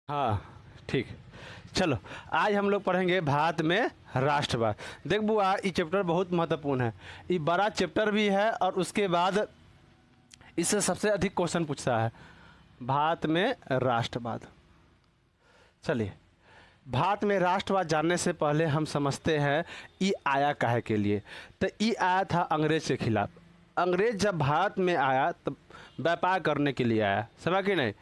हाँ, ठीक। चलो, आज हम लोग पढ़ेंगे भारत में राष्ट्रवाद। देख बुआ, ये चैप्टर बहुत महत्वपूर्ण है। ये बड़ा चैप्टर भी है और उसके बाद इससे सबसे अधिक क्वेश्चन पूछता है। भारत में राष्ट्रवाद। चलिए, भारत में राष्ट्रवाद जानने से पहले हम समझते हैं ये आया काहे के लिए। तो ये आया था अंग्रेज के खिलाफ। अंग्रेज जब भारत में आया तब व्यापार करने के लिए आया, समझा कि नहीं।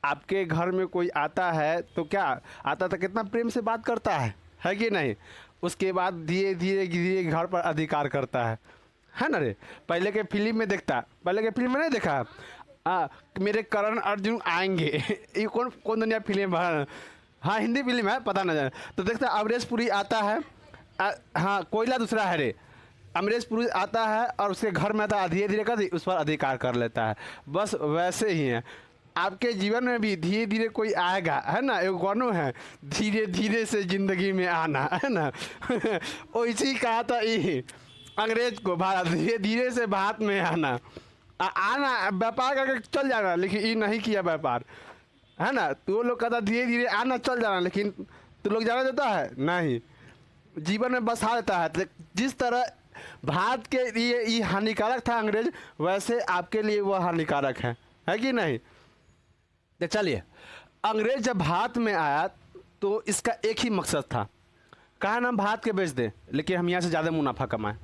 आपके घर में कोई आता है तो क्या आता था, कितना प्रेम से बात करता है कि नहीं। उसके बाद धीरे धीरे धीरे घर पर अधिकार करता है ना रे। पहले के फिल्म में देखता, पहले के फिल्म में नहीं देखा। मेरे करण अर्जुन आएंगे ये कौन कौन दुनिया फिल्म है। हाँ, हिंदी फिल्म है, पता ना जाए तो देखता अमरीश पुरी आता है। हाँ, कोयला दूसरा है रे। अमरीश पुरी आता है और उसके घर में आता, धीरे धीरे कर उस पर अधिकार कर लेता है। बस वैसे ही है आपके जीवन में भी, धीरे धीरे कोई आएगा, है ना। एक गानों है, धीरे धीरे से जिंदगी में आना, है ना। वैसे ही कहा था ये अंग्रेज को, भारत धीरे धीरे से भारत में आना। आना व्यापार करके चल जाना, लेकिन ये नहीं किया व्यापार, है ना। तो वो लोग कहता धीरे धीरे आना चल जाना, लेकिन तो लोग जाना देता है नहीं, जीवन में बसा देता है। तो जिस तरह भारत के लिए ये हानिकारक था अंग्रेज, वैसे आपके लिए वह हानिकारक है कि नहीं। तो चलिए, अंग्रेज जब भारत में आया तो इसका एक ही मकसद था, कहा ना हम भारत के बेच दें, लेकिन हम यहाँ से ज़्यादा मुनाफा कमाएं।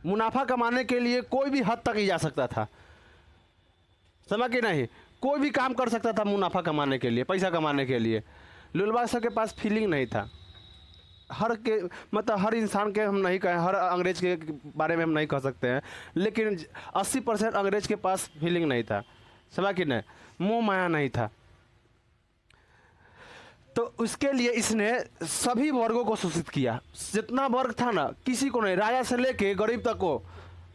मुनाफा कमाने के लिए कोई भी हद तक ही जा सकता था, समझ कि नहीं। कोई भी काम कर सकता था मुनाफा कमाने के लिए, पैसा कमाने के लिए। लुलबा साहब के पास फीलिंग नहीं था। हर के मतलब हर इंसान के हम नहीं कहें, हर अंग्रेज के बारे में हम नहीं कह सकते हैं, लेकिन 80% अंग्रेज के पास फीलिंग नहीं था, समझा कि नहीं। मोह माया नहीं था। तो उसके लिए इसने सभी वर्गों को शोषित किया। जितना वर्ग था ना, किसी को नहीं, राजा से लेके गरीब तक को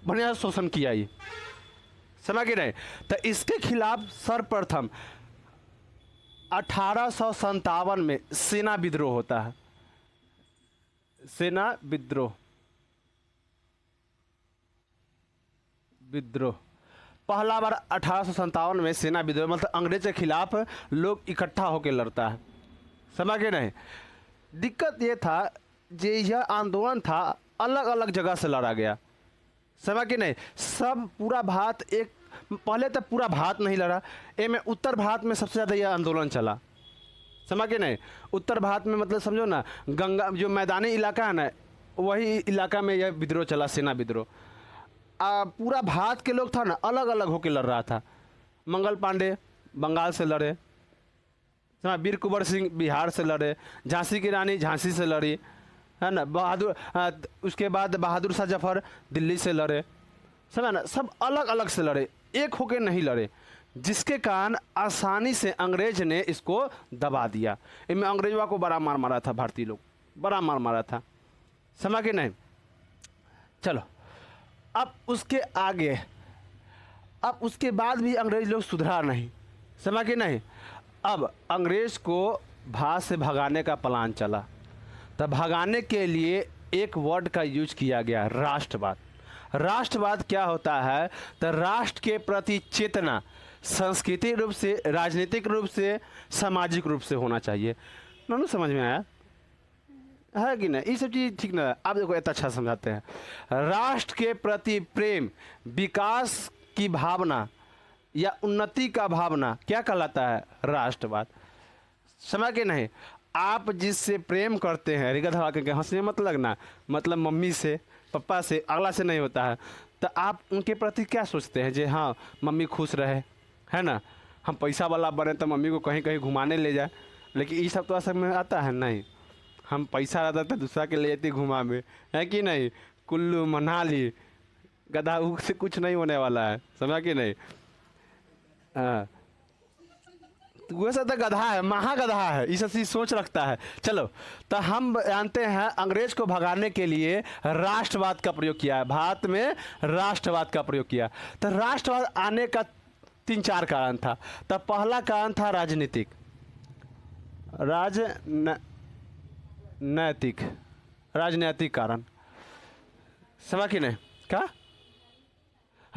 बढ़िया शोषण किया ये, समझ कि नहीं। तो इसके खिलाफ सर्वप्रथम 1857 में सेना विद्रोह होता है। सेना विद्रोह, पहला बार 1857 में सेना विद्रोह, मतलब अंग्रेज के खिलाफ लोग इकट्ठा होकर लड़ता है, समझ के नहीं। दिक्कत ये था जे यह आंदोलन था अलग अलग जगह से लड़ा गया, समझ के नहीं। सब पूरा भारत एक, पहले तो पूरा भारत नहीं लड़ा, ए में उत्तर भारत में सबसे ज़्यादा यह आंदोलन चला, समझ के नहीं। उत्तर भारत में मतलब समझो ना, गंगा जो मैदानी इलाका है ना, वही इलाका में यह विद्रोह चला, सेना विद्रोह। पूरा भारत के लोग था ना अलग अलग होकर लड़ रहा था। मंगल पांडे बंगाल से लड़े, समझ। वीर कुंवर सिंह बिहार से लड़े, झांसी की रानी झांसी से लड़ी, है ना। उसके बाद बहादुर शाह जफर दिल्ली से लड़े, समझ ना। सब अलग अलग से लड़े, एक होके नहीं लड़े, जिसके कारण आसानी से अंग्रेज ने इसको दबा दिया। इनमें अंग्रेजों को बड़ा मार मारा था, भारतीय लोग बड़ा मार मारा था, समझ के नहीं। चलो, अब उसके आगे, अब उसके बाद भी अंग्रेज लोग सुधरा नहीं, समझ के नहीं। अब अंग्रेज को भारत से भगाने का प्लान चला। तब भगाने के लिए एक वर्ड का यूज किया गया, राष्ट्रवाद। राष्ट्रवाद क्या होता है, तो राष्ट्र के प्रति चेतना सांस्कृतिक रूप से, राजनीतिक रूप से, सामाजिक रूप से होना चाहिए। ना समझ में आया है कि नहीं। ये सब चीज़ ठीक ना, आप देखो इतना अच्छा समझाते हैं। राष्ट्र के प्रति प्रेम, विकास की भावना या उन्नति का भावना क्या कहलाता है, राष्ट्रवाद, समझ के नहीं। आप जिससे प्रेम करते हैं, रिगा धवा करके हंसने मत लगना, मतलब मम्मी से, पापा से, अगला से नहीं होता है। तो आप उनके प्रति क्या सोचते हैं, जे हाँ मम्मी खुश रहे, है ना। हम पैसा वाला बने तो मम्मी को कहीं कहीं घुमाने ले जाए, लेकिन ये सब तो असर में आता है नहीं। हम पैसा रहता था दूसरा के ले जाते घुमा में, है कि नहीं। कुल्लू मनाली गधा से कुछ नहीं होने वाला है, समझा कि नहीं। हाँ, तो वैसे तो गधा है, महागधा है, ये सब चीज सोच रखता है। चलो, तो हम जानते हैं अंग्रेज को भगाने के लिए राष्ट्रवाद का प्रयोग किया है, भारत में राष्ट्रवाद का प्रयोग किया। तो राष्ट्रवाद आने का 3-4 कारण था। तो पहला कारण था राजनीतिक, राजनैतिक कारण, समझ कि नहीं। क्या,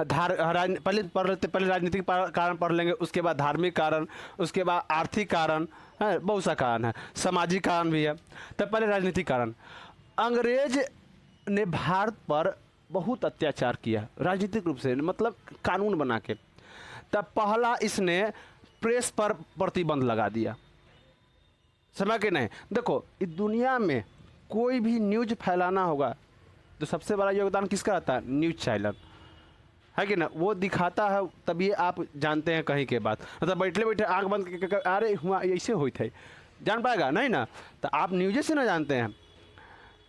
पहले पढ़ लेते, पहले राजनीतिक कारण पढ़ लेंगे, उसके बाद धार्मिक कारण, उसके बाद आर्थिक कारण है, बहुत सा कारण है, सामाजिक कारण भी है। तो पहले राजनीतिक कारण, अंग्रेज ने भारत पर बहुत अत्याचार किया राजनीतिक रूप से, मतलब कानून बना के। तब पहला इसने प्रेस पर प्रतिबंध लगा दिया, समझ के नहीं। देखो इस दुनिया में कोई भी न्यूज फैलाना होगा तो सबसे बड़ा योगदान किसका रहता है? न्यूज चैनल, है कि ना। वो दिखाता है तभी आप जानते हैं कहीं के बाद, मतलब बैठे बैठे आंख बंद करके अरे हुआ ऐसे हुई थे, जान पाएगा नहीं ना, तो आप न्यूज़ से ना जानते हैं।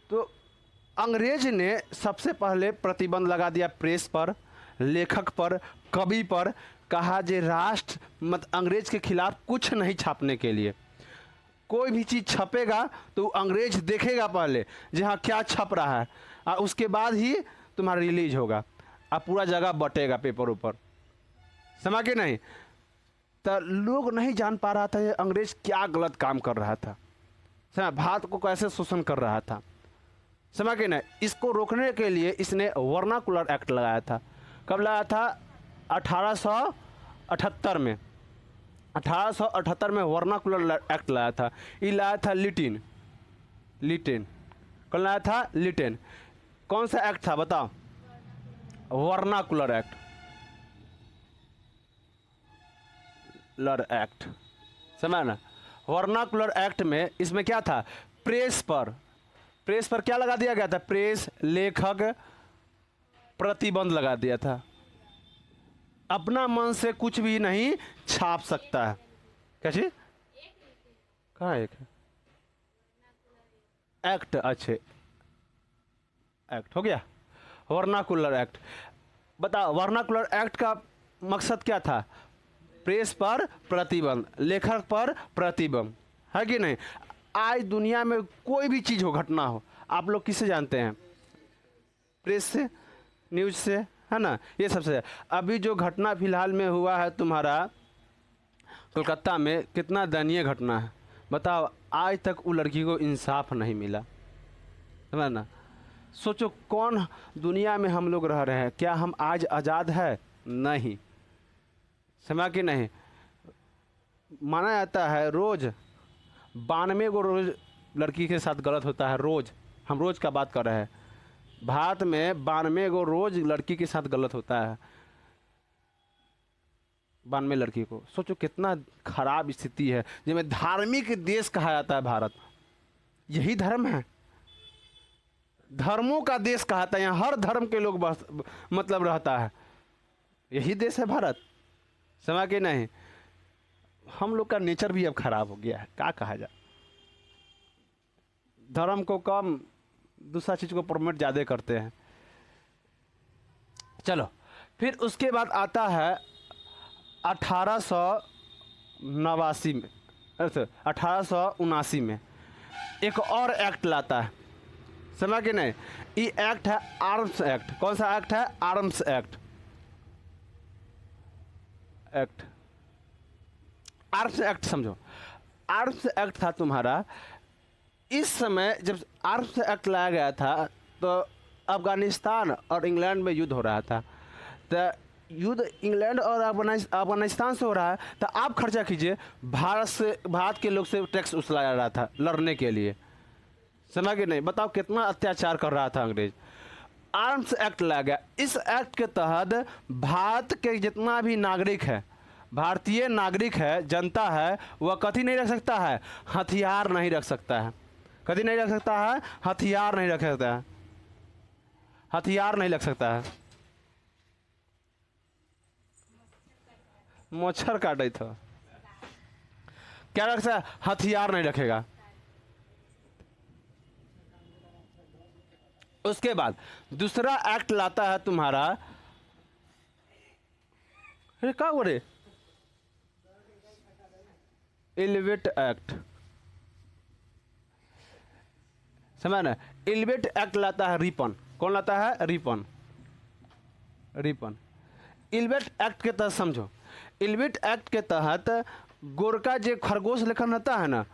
तो अंग्रेज ने सबसे पहले प्रतिबंध लगा दिया प्रेस पर, लेखक पर, कवि पर। कहा जे राष्ट्र मत अंग्रेज के खिलाफ कुछ नहीं छापने के लिए, कोई भी चीज़ छपेगा तो अंग्रेज देखेगा पहले जी हाँ क्या छप रहा है, और उसके बाद ही तुम्हारा रिलीज होगा, अब पूरा जगह बटेगा पेपर ऊपर, समझ के नहीं। तो लोग नहीं जान पा रहा था ये अंग्रेज क्या गलत काम कर रहा था, समझ, भारत को कैसे शोषण कर रहा था, समझ के नहीं। इसको रोकने के लिए इसने वर्नाकुलर एक्ट लगाया था। कब लगाया था? 1878 में। 1878 में वर्नाकुलर एक्ट लाया था। ये लाया था लिटिन, कौन लाया था? लिटिन। कौन सा एक्ट था बताओ? वर्नाकुलर एक्ट, समझ ना। वर्नाकुलर एक्ट में इसमें क्या था? प्रेस पर क्या लगा दिया गया था? प्रेस, लेखक, प्रतिबंध लगा दिया था। अपना मन से कुछ भी नहीं छाप सकता है। क्या चीज? कहाँ एक एक्ट? अच्छे एक्ट हो गया वर्नाकुलर एक्ट। बताओ वर्नाकुलर एक्ट का मकसद क्या था? प्रेस पर प्रतिबंध, लेखक पर प्रतिबंध, है कि नहीं। आज दुनिया में कोई भी चीज़ हो, घटना हो, आप लोग किससे जानते हैं? प्रेस से, न्यूज से, है ना। ये सबसे अभी जो घटना फिलहाल में हुआ है तुम्हारा कोलकाता में, कितना दयनीय घटना है बताओ। आज तक वो लड़की को इंसाफ नहीं मिला, समझ ना। सोचो कौन दुनिया में हम लोग रह रहे हैं, क्या हम आज आज़ाद है? नहीं, समझ कि नहीं। माना जाता है रोज़ 92 गो रोज़ लड़की के साथ गलत होता है, रोज़, हम रोज़ का बात कर रहे हैं। भारत में 92 गो रोज़ लड़की के साथ गलत होता है, 92 लड़की को। सोचो कितना खराब स्थिति है, जिसमें धार्मिक देश कहा जाता है भारत। यही धर्म है, धर्मों का देश कहा था, यहाँ हर धर्म के लोग मतलब रहता है, यही देश है भारत, समझ के नहीं। हम लोग का नेचर भी अब खराब हो गया है, क्या कहा जाए। धर्म को कम, दूसरा चीज को प्रमोट ज़्यादा करते हैं। चलो फिर उसके बाद आता है 1889 में, 1879 में एक और एक्ट लाता है, समझ के नहीं। ये एक्ट है आर्म्स एक्ट। कौन सा एक्ट है? Arms act. आर्म्स एक्ट समझो। आर्म्स एक्ट था तुम्हारा, इस समय जब आर्म्स एक्ट लाया गया था तो अफगानिस्तान और इंग्लैंड में युद्ध हो रहा था। तो युद्ध इंग्लैंड और अफगानिस्तान से हो रहा है, तो आप खर्चा कीजिए, भारत के लोग से टैक्स उछलाया जा रहा था लड़ने के लिए, समझ के नहीं। बताओ कितना अत्याचार कर रहा था अंग्रेज। आर्म्स एक्ट लाया गया। इस एक्ट के तहत भारत के जितना भी नागरिक है, भारतीय नागरिक है, जनता है, वह कभी नहीं रख सकता है, हथियार नहीं रख सकता है। कभी नहीं रख सकता है, हथियार नहीं रख सकता है, हथियार नहीं रख सकता है। मच्छर काटे था, क्या रख सकता है? हथियार नहीं रखेगा। उसके बाद दूसरा एक्ट लाता है तुम्हारा, क्या बोले, इलवेट एक्ट, समझ ना। इलवेट एक्ट लाता है रिपन। कौन लाता है? रिपन। इलवेट एक्ट के तहत समझो, इलवेट एक्ट के तहत गोरका जो खरगोश लेखन रहता है ना,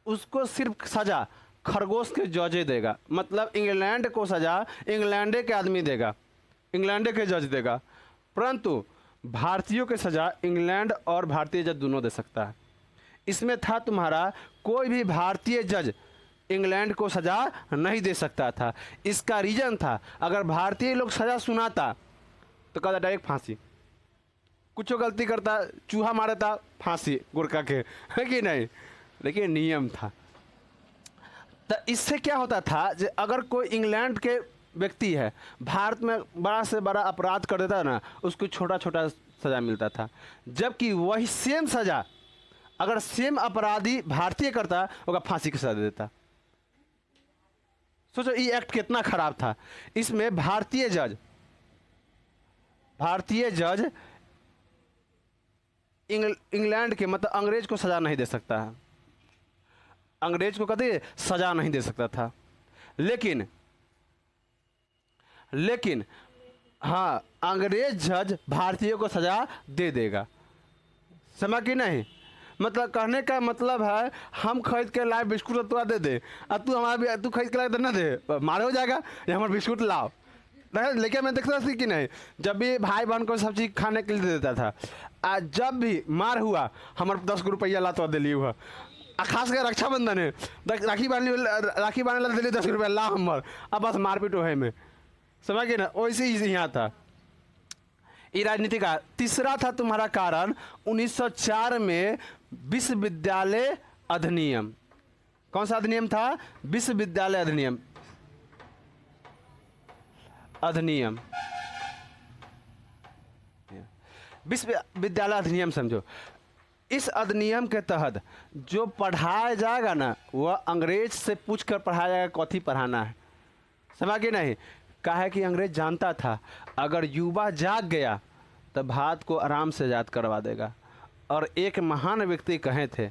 उसको सिर्फ सजा खरगोश के जजे देगा। मतलब इंग्लैंड को सजा इंग्लैंड के आदमी देगा, इंग्लैंड के जज देगा। परंतु भारतीयों की सज़ा इंग्लैंड और भारतीय जज दोनों दे सकता है। इसमें था तुम्हारा, कोई भी भारतीय जज इंग्लैंड को सज़ा नहीं दे सकता था। इसका रीज़न था, अगर भारतीय लोग सज़ा सुनाता तो कहता डायरेक्ट फांसी, कुछ गलती करता चूहा मारता फांसी गोरखा के, है कि नहीं, लेकिन नियम था। तो इससे क्या होता था, कि अगर कोई इंग्लैंड के व्यक्ति है भारत में बड़ा से बड़ा अपराध कर देता ना, उसको छोटा छोटा सज़ा मिलता था, जबकि वही सेम सज़ा अगर सेम अपराधी भारतीय करता होगा फांसी की सज़ा दे देता। सोचो ये एक्ट कितना खराब था। इसमें भारतीय जज इंग्लैंड के मतलब अंग्रेज को सज़ा नहीं दे सकता है, अंग्रेज को कभी सज़ा नहीं दे सकता था। लेकिन हाँ, अंग्रेज जज भारतीयों को सज़ा दे देगा। समझ कि नहीं, मतलब कहने का मतलब है, हम खरीद के लाए बिस्कुट तो दे दे, अब तू खरीद के लाए तो ना दे, मारे हो जाएगा, ये हमारे बिस्कुट लाओ। लेकिन मैं देखता था कि नहीं, जब भी भाई बहन को सब चीज़ खाने के लिए दे देता था, आज जब भी मार हुआ हमारे 10 रुपया ला तो दे लिए हुआ, खास कर रक्षाबंधन है, राखी बांधने ला दिल्ली 10 रुपया ला हमर, अब बस मारपीट है में। समझ गए ना, वैसे ही यहाँ था ये राजनीति का। तीसरा था तुम्हारा कारण 1904 में विश्वविद्यालय अधिनियम। कौन सा अधिनियम था? विश्वविद्यालय अधिनियम। विश्वविद्यालय अधिनियम समझो। इस अधिनियम के तहत जो पढ़ाया जाएगा ना, वह अंग्रेज से पूछ कर पढ़ाया जाएगा कौथी पढ़ाना है। समझ गए नहीं, कहा कि अंग्रेज जानता था अगर युवा जाग गया तो भारत को आराम से आज़ाद करवा देगा। और एक महान व्यक्ति कहे थे,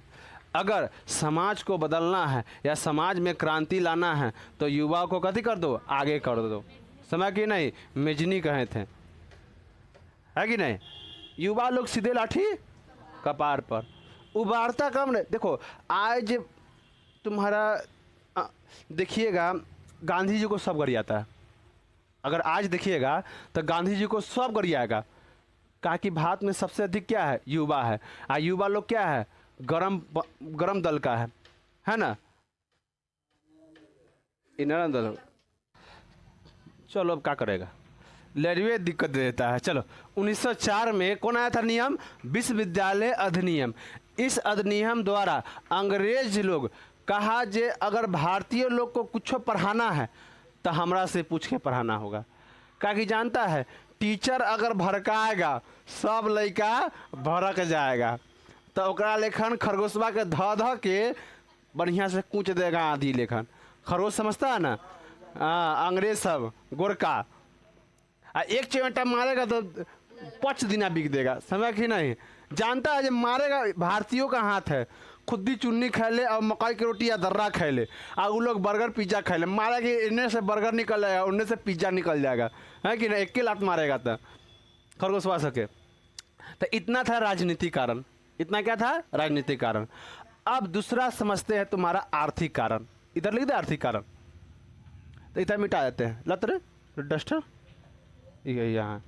अगर समाज को बदलना है या समाज में क्रांति लाना है तो युवा को कथी कर दो, आगे कर दो। समझ कि नहीं, मेजनी कहे थे, है कि नहीं। युवा लोग सीधे लाठी कपार पर, उबारता कम नहीं। देखो आज तुम्हारा देखिएगा, गांधी जी को सब गरियाता है। अगर आज देखिएगा तो गांधी जी को सब गरियाएगा, कहा कि भारत में सबसे अधिक क्या है, युवा है। युवा लोग क्या है, गरम दल का है ना, नरम दल। चलो अब क्या करेगा, रेलवे दिक्कत दे देता है। चलो 1904 में कौन आया था नियम, विश्वविद्यालय अधिनियम। इस अधिनियम द्वारा अंग्रेज लोग कहा जे अगर भारतीय लोग को कुछ पढ़ाना है तो हमरा से पूछ के पढ़ाना होगा। क्या कि जानता है, टीचर अगर भड़काएगा सब लड़का भड़क जाएगा, तो ओकरा लेखन खरगोशवा के ध के बढ़िया से कूच देगा आधी लेखन। खरगोश समझता है ना, अंग्रेज सब गोरका, एक चमेटा मारेगा तो 5 दिन बिक देगा। समझ कि नहीं, जानता है जब मारेगा, भारतीयों का हाथ है, खुदी चुन्नी खा ले और मकई की रोटी या दर्रा खा ले, और वो लोग बर्गर पिज्ज़ा खा ले, मारेगा इन्हें से बर्गर निकल जाएगा, उन्हें से पिज्ज़ा निकल जाएगा, है कि नहीं, एक ही लात मारेगा तो खरगोशवा सके। तो इतना था राजनीतिक कारण, इतना क्या था, राजनीतिक कारण। अब दूसरा समझते हैं तुम्हारा आर्थिक कारण। इधर लिख दे आर्थिक कारण, तो इतना मिटा देते हैं, लत डस्टर यहाँ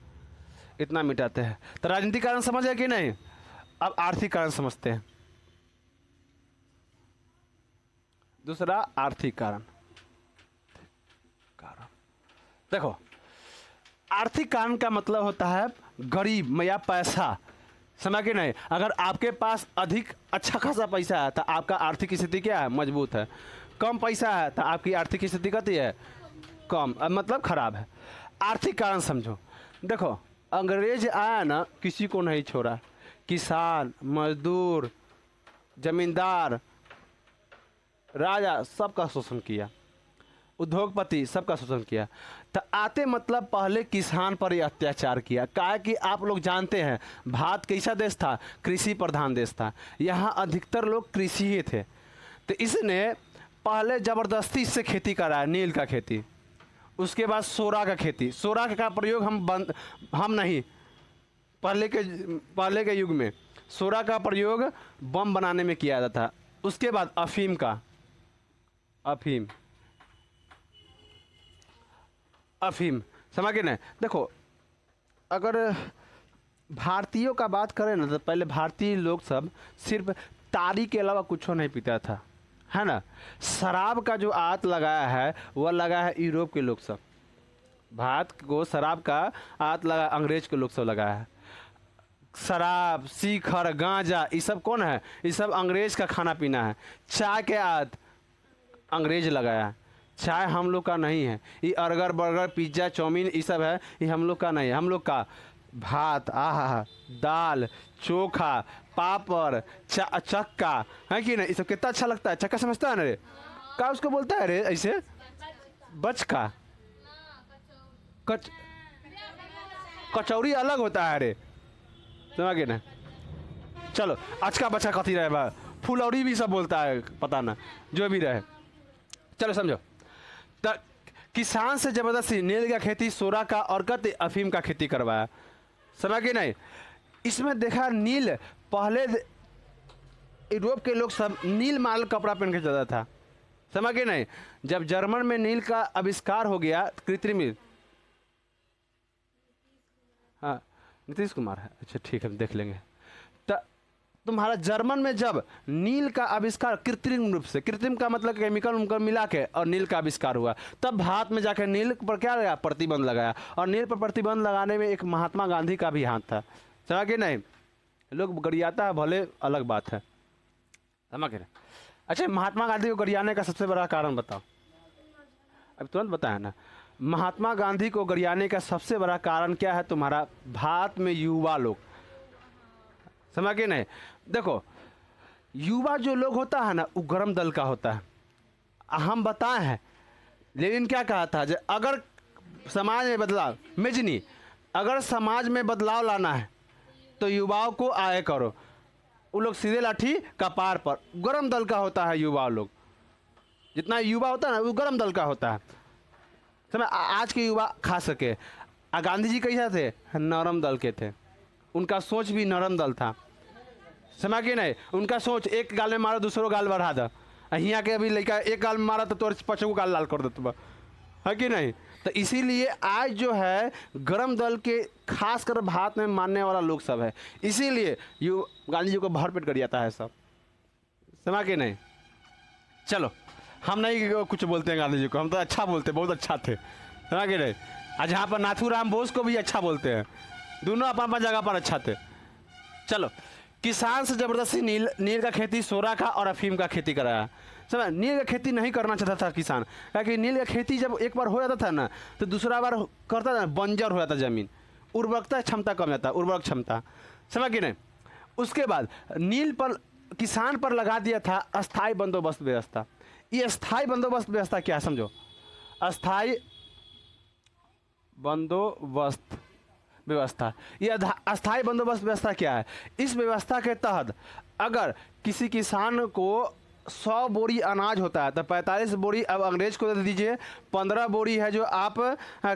इतना मिटाते हैं। तो राजनीतिक कारण समझ है कि नहीं। अब आर्थिक कारण समझते हैं। दूसरा आर्थिक कारण देखो, आर्थिक कारण का मतलब होता है गरीब या पैसा। समझ के नहीं, अगर आपके पास अधिक अच्छा खासा पैसा है तो आपका आर्थिक स्थिति क्या है, मजबूत है। कम पैसा है तो आपकी आर्थिक स्थिति कैसी है, कम, मतलब खराब है। आर्थिक कारण समझो। देखो अंग्रेज आया ना, किसी को नहीं छोड़ा, किसान, मजदूर, जमींदार, राजा, सबका शोषण किया, उद्योगपति सबका शोषण किया। तो आते मतलब पहले किसान पर ही अत्याचार किया। काहे कि आप लोग जानते हैं भारत कैसा देश था, कृषि प्रधान देश था, यहाँ अधिकतर लोग कृषि ही थे। तो इसने पहले ज़बरदस्ती इससे खेती कराया, नील का खेती, उसके बाद सोरा का खेती। सोरा का प्रयोग हम नहीं, पहले के युग में सोरा का प्रयोग बम बनाने में किया जाता था। उसके बाद अफीम समझ गए ना। देखो अगर भारतीयों का बात करें ना तो पहले भारतीय लोग सब सिर्फ तारी के अलावा कुछ नहीं पीता था, है ना। शराब का जो आत लगाया है वह लगा है यूरोप के लोग सब। भारत को शराब का आत लगा अंग्रेज के लोग सब लगाया है। शराब, शिखर, गांजा, ये सब कौन है? ये सब अंग्रेज का खाना पीना है। चाय के आत अंग्रेज लगाया। चाय हम लोग का नहीं है। ये अर्गर बर्गर पिज्ज़ा चाउमीन ये सब है, ये हम लोग का नहीं है। हम लोग का भात, आहा, दाल, चोखा, पापड़, चक्का है कि नहीं? ये सब कितना अच्छा लगता है। चक्का समझता है ना रे? क्या उसको बोलता है रे ऐसे? बचका, कचौरी अलग होता है रे, समझ गए ना। चलो अचका बच्चा कथी रहे बा, फुलौरी भी सब बोलता है, पता ना जो भी रहे। चलो समझो, तो किसान से जबरदस्ती नील का खेती, सोरा का और कत अफीम का खेती करवाया, समझ गए नहीं। इसमें देखा नील, पहले यूरोप के लोग सब नील माल कपड़ा पहन के चलता था, समझ गए नहीं। जब जर्मन में नील का आविष्कार हो गया, कृत्रिम, हाँ नीतीश कुमार है, अच्छा ठीक है देख लेंगे। तो तुम्हारा जर्मन में जब नील का आविष्कार कृत्रिम रूप से, कृत्रिम का मतलब केमिकल उनका मिला के और नील का आविष्कार हुआ, तब भारत में जाकर नील पर क्या लगाया? प्रतिबंध लगाया। और नील पर प्रतिबंध लगाने में एक महात्मा गांधी का भी हाथ था, समझ गए नहीं। लोग गरियाता है भले, अलग बात है, समझ गए। अच्छा महात्मा गांधी को गरियाने का सबसे बड़ा कारण बताओ। अब तुरंत बताया ना, महात्मा गांधी को गरियाने का सबसे बड़ा कारण क्या है तुम्हारा? भारत में युवा लोग, समझ गए नहीं। देखो युवा जो लोग होता है ना, वो गर्म दल का होता है। हम बताए हैं, लेकिन क्या कहा था, जो अगर समाज में बदलाव, मेजनी, अगर समाज में बदलाव लाना है तो युवाओं को आए करो। वो लोग सीधे लाठी कपार पर, गर्म दल का होता है युवा लोग। जितना युवा होता है ना वो गर्म दल का होता है, समझ। आज के युवा खा सके। गांधी जी कैसा थे? नरम दल के थे। उनका सोच भी नरम दल था, समझ गए नहीं। उनका सोच एक गाल में मारो दूसरों गाल बढ़ा दो। यहाँ के अभी लड़का एक गाल में मारा तो तोर पचों गाल लाल कर दो तुम, है कि नहीं। तो इसीलिए आज जो है गर्म दल के खासकर भारत में मानने वाला लोग सब है, इसीलिए गांधी जी को भरपेट कर जाता है सब, समझ के नहीं। चलो हम नहीं कुछ बोलते हैं गांधी जी को, हम तो अच्छा बोलते, बहुत अच्छा थे, समझ के नहीं। आज यहाँ पर नाथूराम बोस को भी अच्छा बोलते हैं, दोनों अपन अपन जगह पर अच्छा थे। चलो किसान से जबरदस्ती नील का खेती, सोरा का और अफीम का खेती कराया, समझ। नील का खेती नहीं करना चाहता था किसान, क्योंकि नील का खेती जब एक बार हो जाता था ना तो दूसरा बार करता था बंजर हो जाता जमीन, उर्वरकता क्षमता कम जाता, उर्वरक क्षमता, समझ कि नहीं। उसके बाद नील पर किसान पर लगा दिया था अस्थायी बंदोबस्त व्यवस्था। ये अस्थायी बंदोबस्त व्यवस्था क्या है समझो। अस्थायी बंदोबस्त व्यवस्था, ये अस्थायी बंदोबस्त व्यवस्था क्या है? इस व्यवस्था के तहत अगर किसी किसान को 100 बोरी अनाज होता है तो 45 बोरी अब अंग्रेज को दे दीजिए, 15 बोरी है जो आप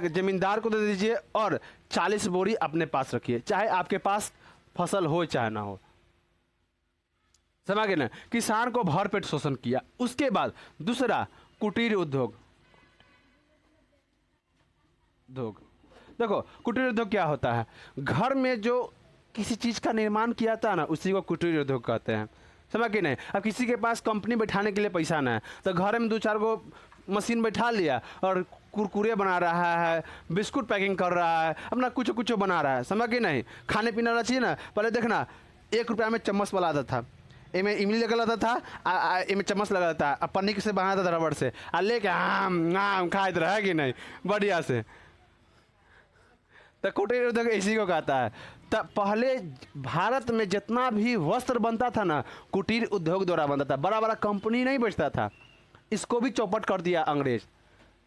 जमींदार को दे दीजिए और 40 बोरी अपने पास रखिए, चाहे आपके पास फसल हो चाहे ना हो, समझ गए ना। किसान को भरपेट शोषण किया। उसके बाद दूसरा कुटीर उद्योग। देखो कुटीर उद्योग क्या होता है? घर में जो किसी चीज का निर्माण किया था ना उसी को कुटीर उद्योग कहते हैं, समझ के नहीं। अब किसी के पास कंपनी बैठाने के लिए पैसा ना है तो घर में 2-4 गो मशीन बैठा लिया और कुरकुरे बना रहा है, बिस्कुट पैकिंग कर रहा है, अपना कुछ कुछ बना रहा है, समझ के नहीं। खाने पीना वाला चाहिए ना, पहले देखना 1 रुपया में चम्मच वाला आता था, इमें इमली लगा था, इमें चम्मच लगा था, अब पन्नी से बनाता था रबड़ से, आ लेके आम आम खाए रहा है कि नहीं बढ़िया से। तो कुटीर उद्योग इसी को कहता है। तब पहले भारत में जितना भी वस्त्र बनता था ना कुटीर उद्योग द्वारा बनता था, बड़ा बड़ा कंपनी नहीं बेचता था। इसको भी चौपट कर दिया अंग्रेज,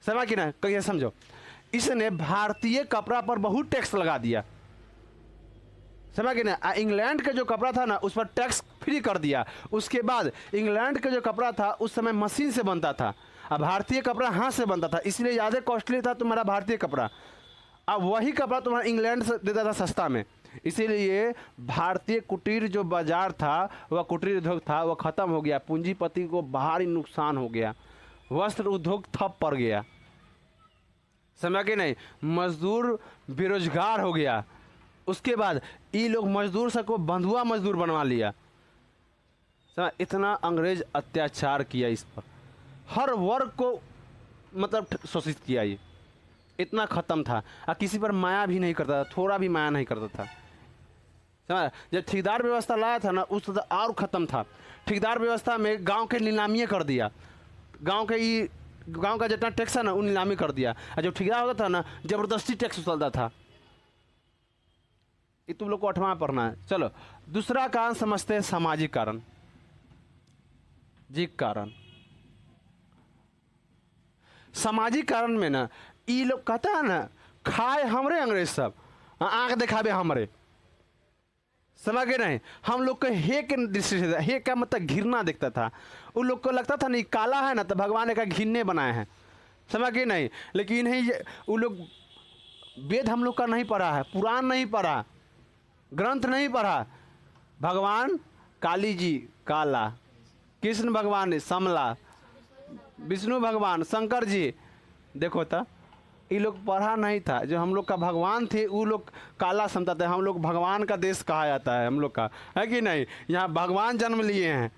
समझ कि ना। कैसे समझो, इसने भारतीय कपड़ा पर बहुत टैक्स लगा दिया, समझ गए ना। इंग्लैंड का जो कपड़ा था ना उस पर टैक्स फ्री कर दिया। उसके बाद इंग्लैंड का जो कपड़ा था उस समय मशीन से बनता था, अब भारतीय कपड़ा हाथ से बनता था, इसलिए ज़्यादा कॉस्टली था तुम्हारा भारतीय कपड़ा। अब वही कपड़ा तुम्हारा इंग्लैंड से देता था सस्ता में, इसीलिए भारतीय कुटीर जो बाजार था वह कुटीर उद्योग था वह ख़त्म हो गया। पूंजीपति को भारी नुकसान हो गया, वस्त्र उद्योग ठप पड़ गया, समझ के नहीं। मजदूर बेरोजगार हो गया, उसके बाद ये लोग मजदूर सबको बंधुआ मजदूर बनवा लिया। समझ, इतना अंग्रेज अत्याचार किया इस पर, हर वर्ग को मतलब शोषित किया। ये इतना ख़त्म था और किसी पर माया भी नहीं करता था, थोड़ा भी माया नहीं करता था। समझ, जब ठेकेदार व्यवस्था लाया था ना उस तो और ख़त्म था। ठेकेदार व्यवस्था में गांव के नीलामी कर दिया, गांव का जितना टैक्स है ना वो नीलामी कर दिया। और जब ठेकेदार होता था ना ज़बरदस्ती टैक्स उछलता था। ये तुम लोग को 8वां पढ़ना है। चलो दूसरा कारण समझते हैं, सामाजिक कारण। जी कारण, सामाजिक कारण में ना ये लोग कहता है ना खाए हमरे अंग्रेज सब, आंख दिखावे हमरे। समझ गए नहीं, हम लोग को हे के दृष्टि से, हे का मतलब घृणा दिखता था। उन लोग को लगता था नहीं काला है ना तो भगवान का घिन्ने बनाए हैं। समझ गए नहीं, लेकिन नहीं वो लोग वेद हम लोग का नहीं पढ़ा है, पुराण नहीं पढ़ा, ग्रंथ नहीं पढ़ा। भगवान काली जी काला, कृष्ण भगवान समला, विष्णु भगवान शंकर जी, देखो तो ये लोग पढ़ा नहीं था। जो हम लोग का भगवान थे वो लोग काला समझता थे। हम लोग भगवान का देश कहा जाता है हम लोग का, है कि नहीं। यहाँ भगवान जन्म लिए हैं।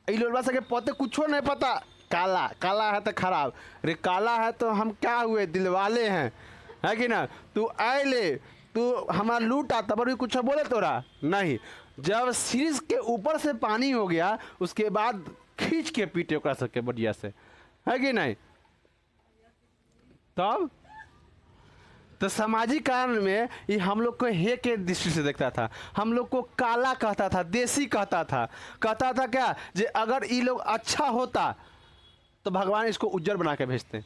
ये लोग सके पते कुछ नहीं पता, काला काला है तो खराब, अरे काला है तो हम क्या हुए, दिलवाले हैं, है कि ना। तू आए ले, तू हमारा लूटा तब भी कुछ बोले तोरा नहीं। जब शीर्ष के ऊपर से पानी हो गया उसके बाद खींच के पीटे कर सके बढ़िया से, है कि नहीं। तब तो सामाजिक कारण में ये हम लोग को हे के दृष्टि से देखता था, हम लोग को काला कहता था, देसी कहता था क्या जे अगर ये लोग अच्छा होता तो भगवान इसको उज्जर बना के भेजते।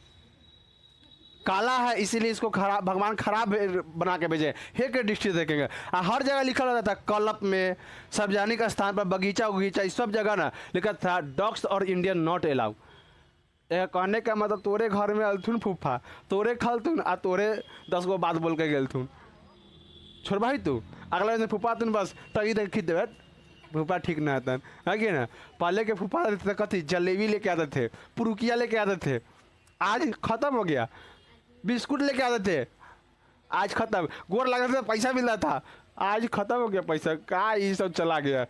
काला है इसीलिए इसको खराब, भगवान खराब बना के भेजे, हे के दृष्टि से देखेंगे। हर जगह लिखा रहता था, कलप में, सार्वजनिक स्थान पर, बगीचा उगीचा, इस सब जगह ना लिखा था डॉग्स और इंडियन नॉट अलाउ। कहने का मतलब तोरे घर में अलथुन फूफा, तोरे खलथुन आ तोरे 10 गो बात बोल के गेलथुन। छोड़ भाई तू अगला दिन फूफा तुन बस तभी तक खींच देवे, फूफा ठीक ना आता है कि ना। पहले के फूफा थे कथी जलेबी लेके आते थे, पुरुकिया लेके आते थे, आज खत्म हो गया। बिस्कुट लेके आते थे, आज खत्म। गोर लगाते थे पैसा मिलता था, आज खत्म हो गया पैसा, का ये सब चला गया,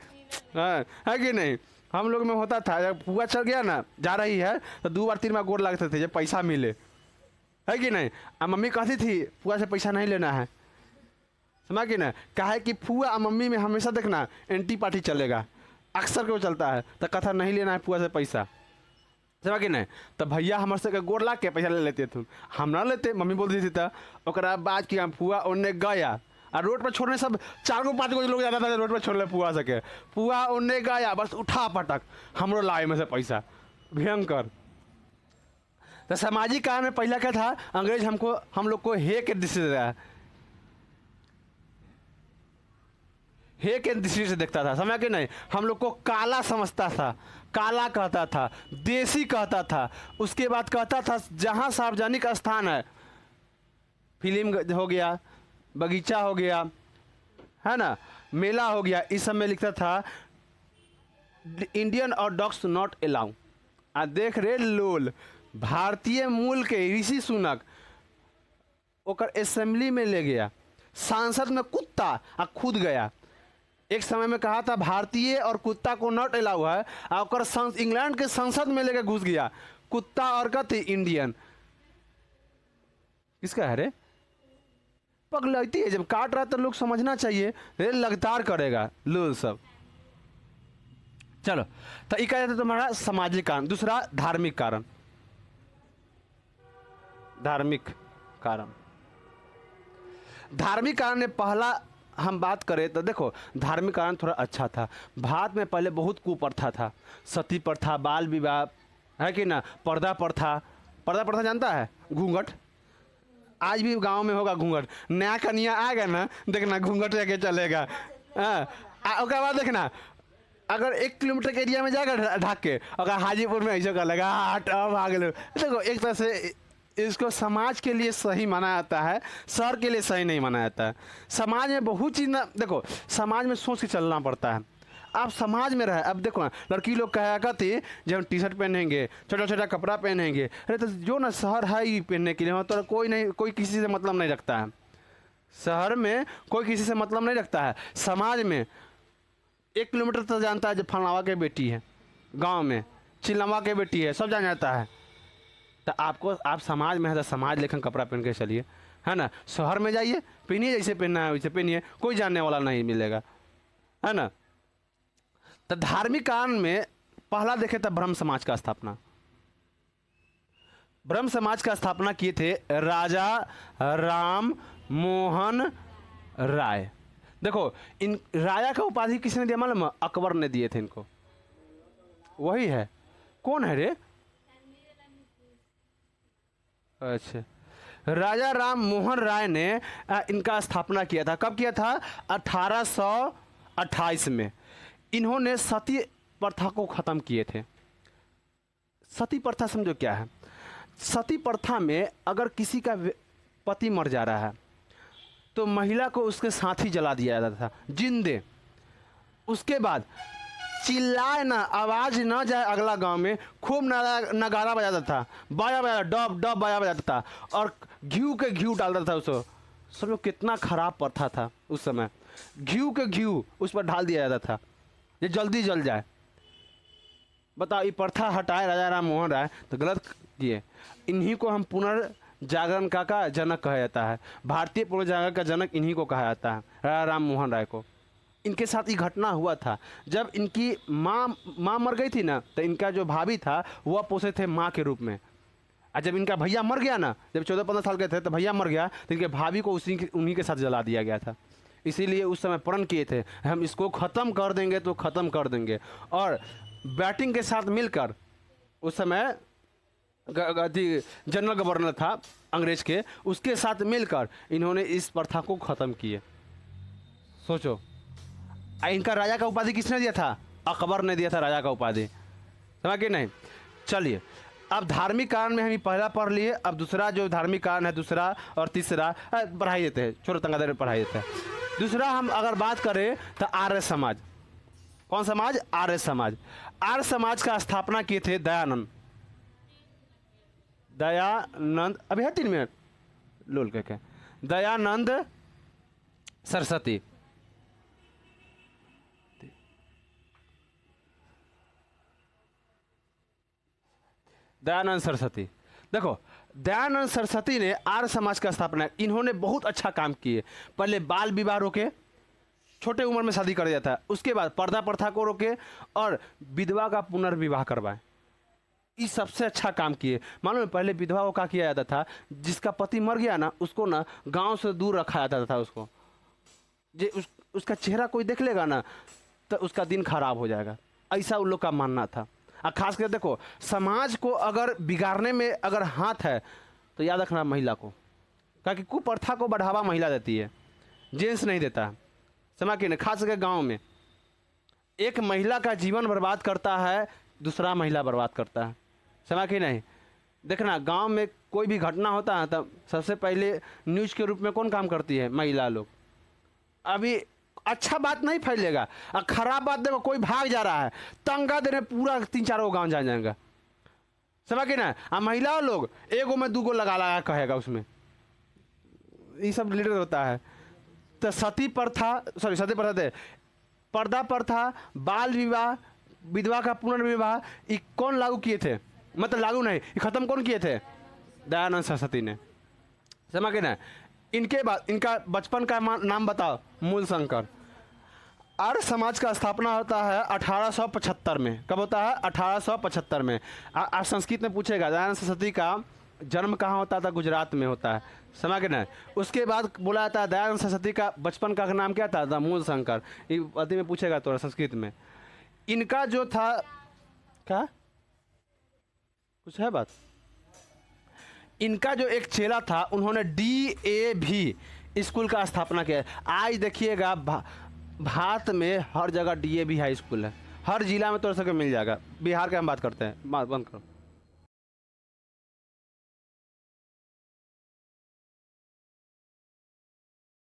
है कि नहीं। हम लोग में होता था जब पुआ चल गया ना जा रही है तो 2 बार 3 बार गोर लगते थे जब पैसा मिले, है कि नहीं। अब मम्मी कहती थी पुआ से पैसा नहीं लेना है, समझ कि ना। कहा है कि फुआ और मम्मी में हमेशा देखना एंटी पार्टी चलेगा, अक्सर क्यों चलता है तो कथा नहीं लेना है पुआ से पैसा, समझ कि नहीं। तो भैया हमारे से गोर ला के पैसा ले लेते थे, हम ना लेते, मम्मी बोलती थी। तो बाद की हम फुआ उन्ने गया और रोड पर छोड़ने सब 4 गो 5 गो लोग जाता था रोड पर छोड़ने पुआ सके, पुआ उन्ने गया बस उठा पटक हमरो लाए में से पैसा, भयंकर। तो सामाजिक कारण में पहला क्या था, अंग्रेज हम लोग को हे के दृष्टि से, हे के दृष्टि से देखता था, समझ के नहीं। हम लोग को काला समझता था, काला कहता था, देसी कहता था। उसके बाद कहता था जहाँ सार्वजनिक स्थान है, फिल्म हो गया, बगीचा हो गया, है ना, मेला हो गया, इस सब में लिखता था इंडियन और डॉग्स नॉट अलाउ। आ देख रे लोल, भारतीय मूल के ऋषि सुनक ओकर असेंबली में ले गया, सांसद में कुत्ता आ खुद गया। एक समय में कहा था भारतीय और कुत्ता को नॉट अलाउ है, और इंग्लैंड के संसद में लेकर घुस गया कुत्ता और कहते इंडियन। किसका है रे, पगलती है। जब काट रहा तो लोग समझना चाहिए, रे लगातार करेगा लोग सब। चलो तो ये कहते तुम्हारा सामाजिक कारण। दूसरा धार्मिक कारण, धार्मिक कारण में पहला हम बात करें तो देखो धार्मिक कारण थोड़ा अच्छा था। भारत में पहले बहुत कुप्रथा था, सती प्रथा, बाल विवाह, है कि ना, पर्दा प्रथा जानता है, घूंघट। आज भी गांव में होगा घूंघट, नया कन्या आएगा ना देखना घूंघट लेके चलेगा। उसके बाद देखना अगर 1 किलोमीटर के एरिया में जाएगा ढाक के, अगर हाजीपुर में ऐसा कर लेगा हट अब आ गए। देखो एक तरह से इसको समाज के लिए सही माना जाता है, शहर के लिए सही नहीं माना जाता है। समाज में बहुत चीज़ ना, देखो समाज में सोच के चलना पड़ता है। आप समाज में रहे, अब देखो ना लड़की लोग कहा करती जब हम टी-शर्ट पहनेंगे, छोटा छोटा कपड़ा पहनेंगे, अरे तो जो ना शहर है ही पहनने के लिए, तो कोई किसी से मतलब नहीं रखता है, शहर में कोई किसी से मतलब नहीं रखता है, समाज में 1 किलोमीटर तक जानता है जो फलावा के बेटी है, गांव में चिल्लवा के बेटी है, सब जान जाता है। तो आपको, आप समाज में है तो समाज लेखन कपड़ा पहन के चलिए, है ना। शहर में जाइए, पहनिए जैसे पहनना है वैसे पहनिए, कोई जानने वाला नहीं मिलेगा, है ना। तो धार्मिक कारण में पहला देखे तो ब्रह्म समाज का स्थापना, ब्रह्म समाज का स्थापना किए थे राजा राम मोहन राय। देखो, इन राजा का उपाधि किसने दिया मालूम? अकबर ने दिए थे इनको। वही है, कौन है रे? अच्छा, राजा राम मोहन राय ने इनका स्थापना किया था। कब किया था? 1828 में। इन्होंने सती प्रथा को ख़त्म किए थे। सती प्रथा समझो क्या है? सती प्रथा में अगर किसी का पति मर जा रहा है तो महिला को उसके साथ ही जला दिया जाता था जिंदे। उसके बाद चिल्लाए ना, आवाज ना जाए अगला गांव में, खूब नगारा बजाता था, बाजा बजाता, डब डब बाजा बजाता था, और घी के घी डालता था उसको। समझो कितना खराब प्रथा था उस समय। घी के घी उस पर ढाल दिया जाता था ये जल्दी जल जाए। बताओ, ये प्रथा हटाए राजा राम मोहन राय तो गलत किए। इन्हीं को हम पुनर्जागरण का जनक कहा जाता है। भारतीय पुनर्जागरण का जनक इन्हीं को कहा जाता है, राजा राम मोहन राय को। इनके साथ ये घटना हुआ था जब इनकी माँ मर गई थी ना, तो इनका जो भाभी था वह पोसे थे माँ के रूप में। और जब इनका भैया मर गया ना, जब 14-15 साल के थे तो भैया मर गया, तो इनके भाभी को उन्हीं के साथ जला दिया गया था। इसीलिए उस समय प्रण किए थे हम इसको ख़त्म कर देंगे तो ख़त्म कर देंगे। और बैटिंग के साथ मिलकर, उस समय जनरल गवर्नर था अंग्रेज के, उसके साथ मिलकर इन्होंने इस प्रथा को ख़त्म किए। सोचो, इनका राजा का उपाधि किसने दिया था? अकबर ने दिया था राजा का उपाधि, समझ के नहीं। चलिए, अब धार्मिक कारण में हम पहला पढ़ लिए। अब दूसरा जो धार्मिक कारण है, दूसरा और तीसरा पढ़ाई देते हैं, छोटे तंगा देर पढ़ाई देते हैं। दूसरा हम अगर बात करें तो आर्य समाज। कौन समाज? आर्य समाज। आर्य समाज का स्थापना किए थे दयानंद। दयानंद, अभी है 3 मिनट लोल के, दयानंद सरस्वती। दयानंद सरस्वती, देखो, दयानंद सरस्वती ने आर्य समाज का स्थापना, इन्होंने बहुत अच्छा काम किए। पहले बाल विवाह रोके, छोटे उम्र में शादी कर दिया था। उसके बाद पर्दा प्रथा को रोके और विधवा का पुनर्विवाह करवाए। ये सबसे अच्छा काम किए। मालूम है, पहले विधवा को क्या किया जाता था? जिसका पति मर गया ना, उसको ना गांव से दूर रखा जाता था। उसको उसका चेहरा कोई देख लेगा ना तो उसका दिन खराब हो जाएगा, ऐसा उन लोग का मानना था। और खास कर देखो, समाज को अगर बिगाड़ने में अगर हाथ है तो याद रखना महिला को, क्योंकि कुप्रथा को बढ़ावा महिला देती है, जेंट्स नहीं देता है। समझ के नहीं, खास करके गांव में एक महिला का जीवन बर्बाद करता है, दूसरा महिला बर्बाद करता है। समझ के नहीं। देखना, गांव में कोई भी घटना होता है तब सबसे पहले न्यूज के रूप में कौन काम करती है? महिला लोग। अभी अच्छा बात नहीं फैलेगा, और खराब बात देखो, कोई भाग जा रहा है, तंगा देने पूरा 3-4 गाँव जा जाएगा। समझ के ना। और महिला लोग एगो में 2 लगा लगा कहेगा, उसमें ये सब लीडर होता है। तो सती प्रथा, सती प्रथा थे, पर्दा प्रथा, बाल विवाह, विधवा का पुनर्विवाह, ये कौन लागू किए थे? मतलब लागू नहीं, ये खत्म कौन किए थे? दयानंद सरस्वती ने। समझ के ना। इनके बाद इनका बचपन का नाम बताओ? मूलशंकर। आर्य समाज का स्थापना होता है 1875 में। कब होता है? 1875 में। आज संस्कृत में पूछेगा, दयानंद सरस्वती का जन्म कहाँ होता था? गुजरात में होता है। समझ के ना। उसके बाद बोला जाता है दयानंद सरस्वती का बचपन का नाम क्या था? मूलशंकर। ये अति में पूछेगा तो संस्कृत में। इनका जो था, क्या कुछ है बात? इनका जो एक चेला था, उन्होंने DAV स्कूल का स्थापना किया। आज देखिएगा भारत में हर जगह DAV हाई स्कूल है, हर जिला में तो सबके मिल जाएगा। बिहार के हम बात करते हैं, बंद करो।